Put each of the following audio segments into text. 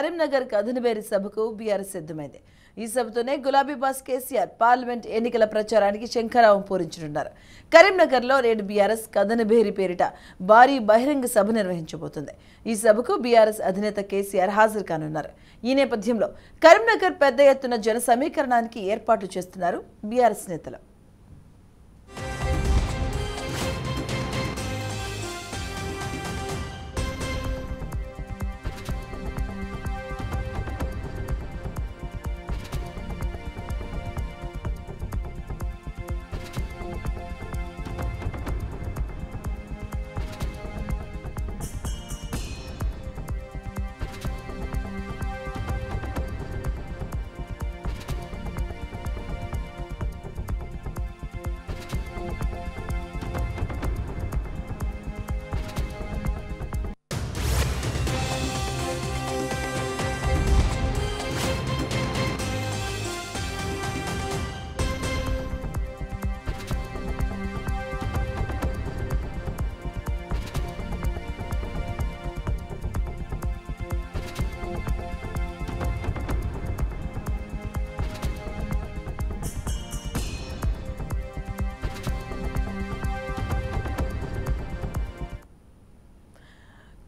కరీంనగర్ కదనబేరి సభకు బీఆర్ఎస్ సిద్ధమైంది. ఈ సభతోనే గులాబీ బాస్ కేసీఆర్ పార్లమెంట్ ఎన్నికల ప్రచారానికి శంఖారావం పూరించనున్నారు. కరీంనగర్లో నేడు బీఆర్ఎస్ కదనబేరి పేరిట భారీ బహిరంగ సభ నిర్వహించబోతుంది. ఈ సభకు బీఆర్ఎస్ అధినేత కేసీఆర్ హాజరు కానున్నారు. ఈ నేపథ్యంలో కరీంనగర్ పెద్ద ఎత్తున జన సమీకరణానికి ఏర్పాట్లు చేస్తున్నారు బీఆర్ఎస్ నేతలు.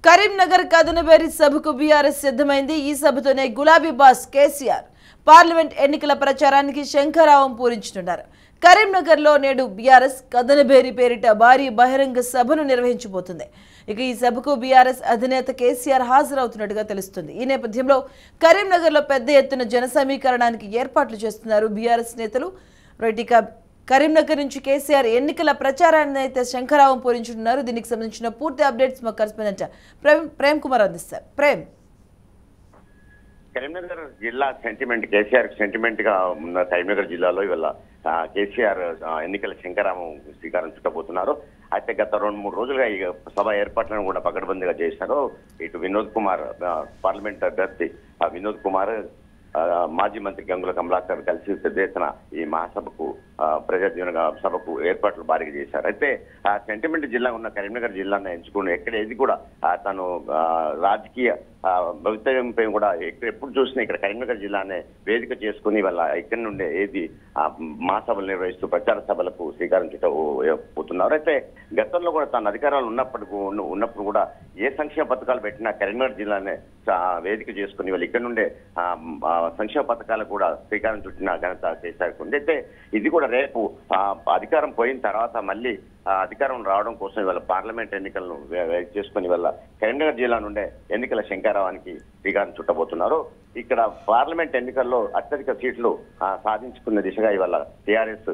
కరీంనగర్ కదనబేరి సభకు బీఆర్ఎస్ సిద్ధమైంది. ఈ సభతోనే గులాబీ బాస్ కేసీఆర్ పార్లమెంట్ ఎన్నికల ప్రచారానికి శంఖారావం పూరించనున్నారు. కరీంనగర్లో నేడు బీఆర్ఎస్ కదనబేరి పేరిట భారీ బహిరంగ సభను నిర్వహించబోతుంది. ఇక ఈ సభకు బీఆర్ఎస్ అధినేత కేసీఆర్ హాజరవుతున్నట్టుగా తెలుస్తుంది. ఈ నేపథ్యంలో కరీంనగర్లో పెద్ద ఎత్తున జన సమీకరణానికి ఏర్పాట్లు చేస్తున్నారు బీఆర్ఎస్ నేతలు. ఇక కరీంనగర్ నుంచి కేసీఆర్ ఎన్నికల ప్రచారాన్ని అయితే శంఖారావం పూరించుతున్నారు. దీనికి సంబంధించిన పూర్తి అప్డేట్స్ మా కరెస్పాండెంట్ ప్రేమ్ కుమార్ అందిస్తారు. ప్రేమ్, కరీంనగర్ జిల్లా సెంటిమెంట్ కేసీఆర్ సెంటిమెంట్ గా ఉన్న కరీంనగర్ జిల్లాలో ఇవాళ కేసీఆర్ ఎన్నికల శంఖారావం శ్రీకారం చుట్టబోతున్నారు. అయితే గత 2-3 రోజులుగా ఈ సభ ఏర్పాట్లను కూడా పకడ్బందీగా చేశారు. ఇటు వినోద్ కుమార్ పార్లమెంట్ అభ్యర్థి వినోద్ కుమార్, మాజీ మంత్రి గంగుల కమలాకర్ కలిసి పెద్ద ఎత్తున ఈ మహాసభకు ప్రజాజీవన సభకు ఏర్పాట్లు భారీగా చేశారు. అయితే సెంటిమెంట్ జిల్లా ఉన్న కరీంనగర్ జిల్లాను ఎంచుకుని ఎక్కడ ఏది కూడా తను రాజకీయ భవితవ్యంపై కూడా ఎప్పుడు చూసినా ఇక్కడ కరీంనగర్ జిల్లానే వేదిక చేసుకుని వాళ్ళ ఇక్కడి నుండే ఏది మహాసభలు నిర్వహిస్తూ ప్రచార సభలకు శ్రీకారం చుట్టబోతున్నారు. అయితే గతంలో కూడా తన అధికారాలు ఉన్నప్పుడు కూడా ఏ సంక్షేమ పథకాలు పెట్టినా కరీంనగర్ జిల్లానే వేదిక చేసుకుని వాళ్ళు ఇక్కడ నుండే సంక్షేమ పథకాలకు కూడా శ్రీకారం చుట్టిన ఘనత కేసీఆర్ ఉంది. అయితే ఇది కూడా రేపు అధికారం పోయిన తర్వాత మళ్ళీ అధికారం రావడం కోసం ఇవాళ పార్లమెంట్ ఎన్నికలను చేసుకుని ఇవాళ కరీంనగర్ జిల్లా నుండే ఎన్నికల శంఖారావానికి శ్రీకారం చుట్టబోతున్నారు. ఇక్కడ పార్లమెంట్ ఎన్నికల్లో అత్యధిక సీట్లు సాధించుకున్న దిశగా ఇవాళ టీఆర్ఎస్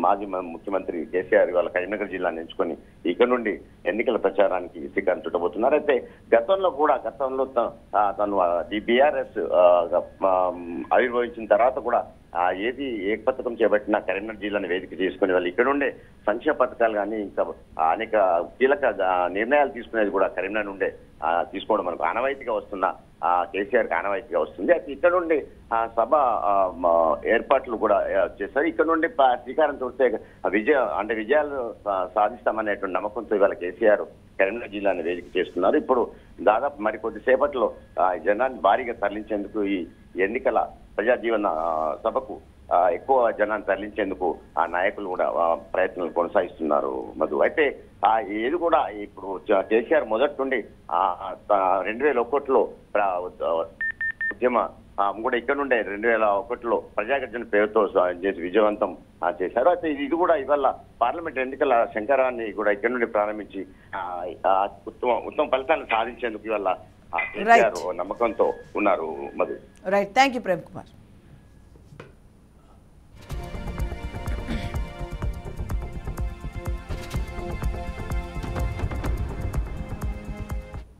మాజీ ముఖ్యమంత్రి కేసీఆర్ ఇవాళ కరీంనగర్ జిల్లాను ఎంచుకొని ఇక్కడ నుండి ఎన్నికల ప్రచారానికి శ్రీకారం చుట్టబోతున్నారు. అయితే గతంలో తను ఈ బీఆర్ఎస్ ఆవిర్భవించిన తర్వాత కూడా ఏది ఏ పథకం చేపట్టినా కరీంనగర్ జిల్లాను వేదిక చేసుకునే వాళ్ళు ఇక్కడ ఉండే సంక్షేమ పథకాలు కానీ ఇంకా అనేక కీలక నిర్ణయాలు తీసుకునేది కూడా కరీంనగర్ నుండే తీసుకోవడం మనకు ఆనవాయితీగా వస్తున్న కేసీఆర్కి ఆనవాయితీగా వస్తుంది. అయితే ఇక్కడ నుండి సభ ఏర్పాట్లు కూడా చేస్తారు. ఇక్కడ నుండి శ్రీకారం చుడితే విజయాలు సాధిస్తామనేటువంటి నమ్మకంతో ఇవాళ కేసీఆర్ కరీంనగర్ జిల్లాను వేదిక చేస్తున్నారు. ఇప్పుడు దాదాపు మరి కొద్దిసేపట్లో జనాన్ని భారీగా తరలించేందుకు ఈ ఎన్నికల ప్రజాజీవన సభకు ఎక్కువ జనాన్ని తరలించేందుకు ఆ నాయకులు కూడా ప్రయత్నాలు కొనసాగిస్తున్నారు మధు. అయితే ఏది కూడా ఇప్పుడు కేసీఆర్ మొదటి నుండి 2001లో ఉద్యమ కూడా ఇక్కడ నుండే 2001లో ప్రజాగర్జన పేరుతో విజయవంతం చేశారు. అయితే ఇది కూడా ఇవాళ పార్లమెంట్ ఎన్నికల శంఖారాన్ని కూడా ఇక్కడ నుండి ప్రారంభించి ఉత్తమ ఫలితాలను సాధించేందుకు ఇవాళ కేసీఆర్ నమ్మకంతో ఉన్నారు Madhu. Right, thank you Prem Kumar.